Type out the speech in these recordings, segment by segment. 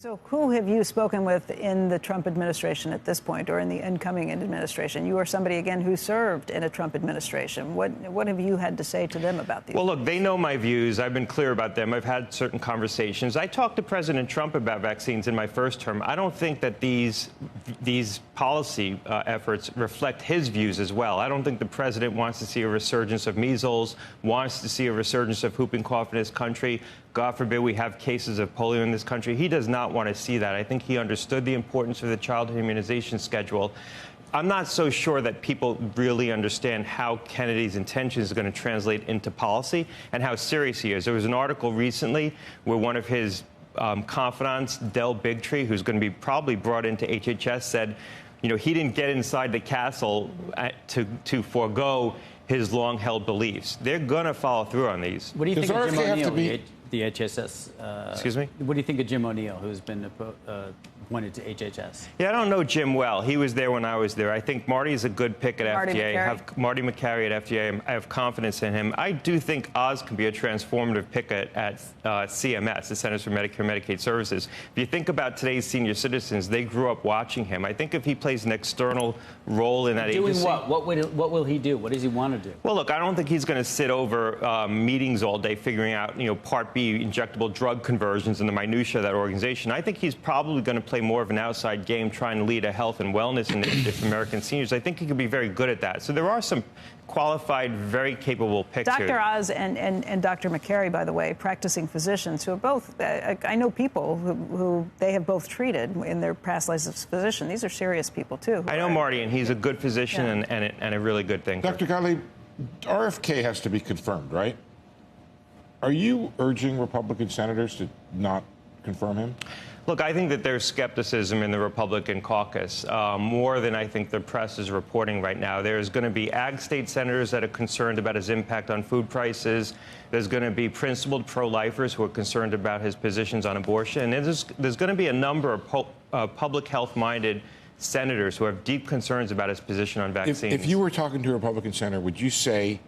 So who have you spoken with in the Trump administration at this point, or in the incoming administration? You are somebody, again, who served in a Trump administration. What have you had to say to them about these? Well, look, they know my views. I've been clear about them. I've had certain conversations. I talked to President Trump about vaccines in my first term. I don't think that these policy efforts reflect his views as well. I don't think the president wants to see a resurgence of measles, wants to see a resurgence of whooping cough in his country. God forbid we have cases of polio in this country. He does not want to see that. I think he understood the importance of the childhood immunization schedule. I'm not so sure that people really understand how Kennedy's intentions are going to translate into policy and how serious he is. There was an article recently where one of his confidants, Del Bigtree, who's going to be probably brought into HHS, said, you know, he didn't get inside the castle to forego his long-held beliefs. They're going to follow through on these. What do you think of Jim O'Neill, the HSS? Excuse me? What do you think of Jim O'Neill, who's been appointed to HHS? Yeah, I don't know Jim well. He was there when I was there. I think Marty's a good pick at FDA. Marty Makary at FDA. I have confidence in him. I do think Oz can be a transformative pick at CMS, the Centers for Medicare and Medicaid Services. If you think about today's senior citizens, they grew up watching him. I think if he plays an external role in that agency... Doing what? What will he do? What does he want to do? Well, look, I don't think he's going to sit over meetings all day figuring out, you know, Part B injectable drug conversions and the minutia of that organization. I think he's probably going to play more of an outside game trying to lead a health and wellness initiative for American seniors. I think he could be very good at that. So there are some qualified, very capable picks here. Dr. Oz and Dr. Makary, by the way, practicing physicians who are both, I know people who they have both treated in their past lives as physician. These are serious people, too. I know Marty, and he's a good physician and a really good thinker. Dr. Gottlieb, RFK has to be confirmed, right? Are you urging Republican senators to not confirm him? Look, I think that there's skepticism in the Republican caucus, more than I think the press is reporting right now. There's going to be ag state senators that are concerned about his impact on food prices. There's going to be principled pro-lifers who are concerned about his positions on abortion. And there's going to be a number of public health-minded senators who have deep concerns about his position on vaccines. If you were talking to a Republican senator, would you say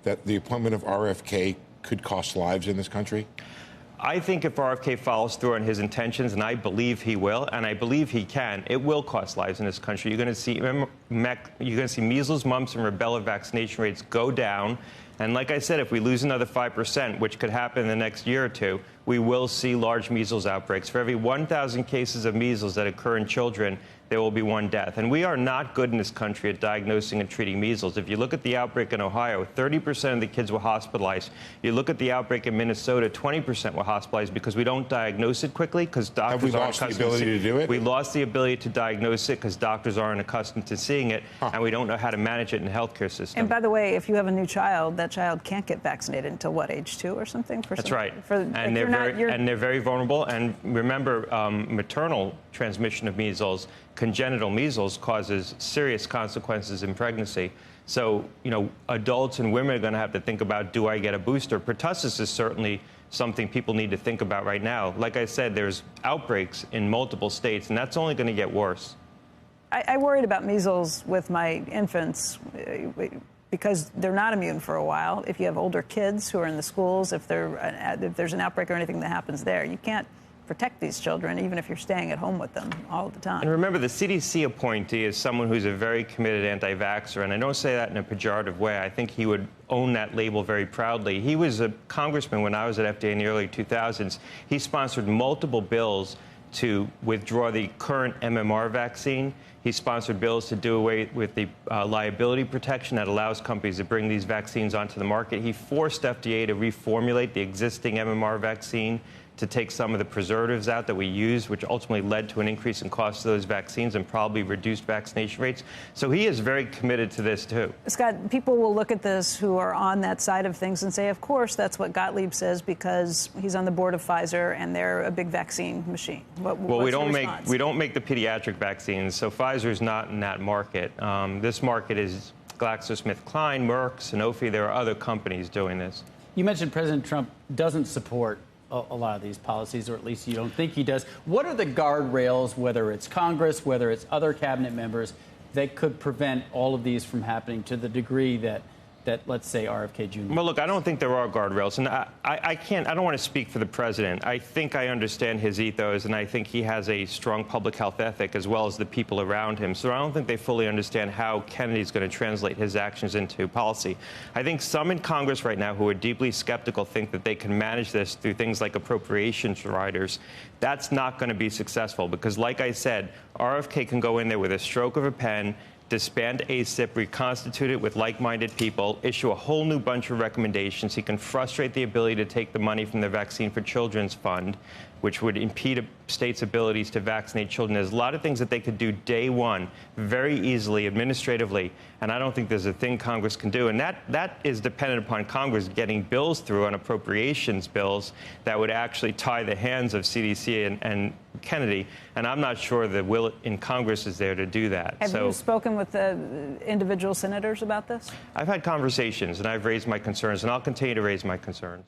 that the appointment of RFK could cost lives in this country? I think if RFK follows through on his intentions, and I believe he will, and I believe he can, it will cost lives in this country. You're going to see measles, mumps, and rubella vaccination rates go down. And like I said, if we lose another 5%, which could happen in the next year or two, we will see large measles outbreaks. For every 1,000 cases of measles that occur in children, there will be one death. And we are not good in this country at diagnosing and treating measles. If you look at the outbreak in Ohio, 30% of the kids were hospitalized. You look at the outbreak in Minnesota, 20% were hospitalized because we don't diagnose it quickly because doctors aren't accustomed to the ability to do it? We lost the ability to diagnose it because doctors aren't accustomed to seeing it, and we don't know how to manage it in the healthcare system. And by the way, if you have a new child, that child can't get vaccinated until, what, age 2 or something? That's right. And they're very vulnerable. And remember, maternal transmission of measles, congenital measles, causes serious consequences in pregnancy. So, you know, adults and women are going to have to think about, do I get a booster? Pertussis is certainly something people need to think about right now. Like I said, there's outbreaks in multiple states, and that's only going to get worse. I worried about measles with my infants because they're not immune for a while. If you have older kids who are in the schools, if there's an outbreak or anything that happens there, you can't protect these children, even if you're staying at home with them all the time. And remember, the CDC appointee is someone who's a very committed anti-vaxxer, and I don't say that in a pejorative way. I think he would own that label very proudly. He was a congressman when I was at FDA in the early 2000s. He sponsored multiple bills to withdraw the current MMR vaccine. He sponsored bills to do away with the liability protection that allows companies to bring these vaccines onto the market. He forced FDA to reformulate the existing MMR vaccine to take some of the preservatives out that we use, which ultimately led to an increase in cost of those vaccines and probably reduced vaccination rates. So he is very committed to this, too. Scott, people will look at this who are on that side of things and say, of course, that's what Gottlieb says because he's on the board of Pfizer and they're a big vaccine machine. Well, we don't make the pediatric vaccines, so Pfizer's not in that market. This market is GlaxoSmithKline, Merck, Sanofi. There are other companies doing this. You mentioned President Trump doesn't support a lot of these policies, or at least you don't think he does. What are the guardrails, whether it's Congress, whether it's other cabinet members, that could prevent all of these from happening to the degree that that, let's say, RFK Jr.? Well, look, I don't think there are guardrails, and I don't want to speak for the president. I think I understand his ethos, and I think he has a strong public health ethic as well as the people around him. So I don't think they fully understand how Kennedy's going to translate his actions into policy. I think some in Congress right now who are deeply skeptical think that they can manage this through things like appropriations riders. That's not going to be successful because, like I said, RFK can go in there with a stroke of a pen, disband ACIP, reconstitute it with like-minded people, issue a whole new bunch of recommendations. He can frustrate the ability to take the money from the Vaccine for Children's Fund, which would impede a state's abilities to vaccinate children. There's a lot of things that they could do day one very easily, administratively, and I don't think there's a thing Congress can do. And that is dependent upon Congress getting bills through on appropriations bills that would actually tie the hands of CDC and Kennedy, and I'm not sure the will in Congress is there to do that. Have you spoken with the individual senators about this? I've had conversations, and I've raised my concerns, and I'll continue to raise my concerns.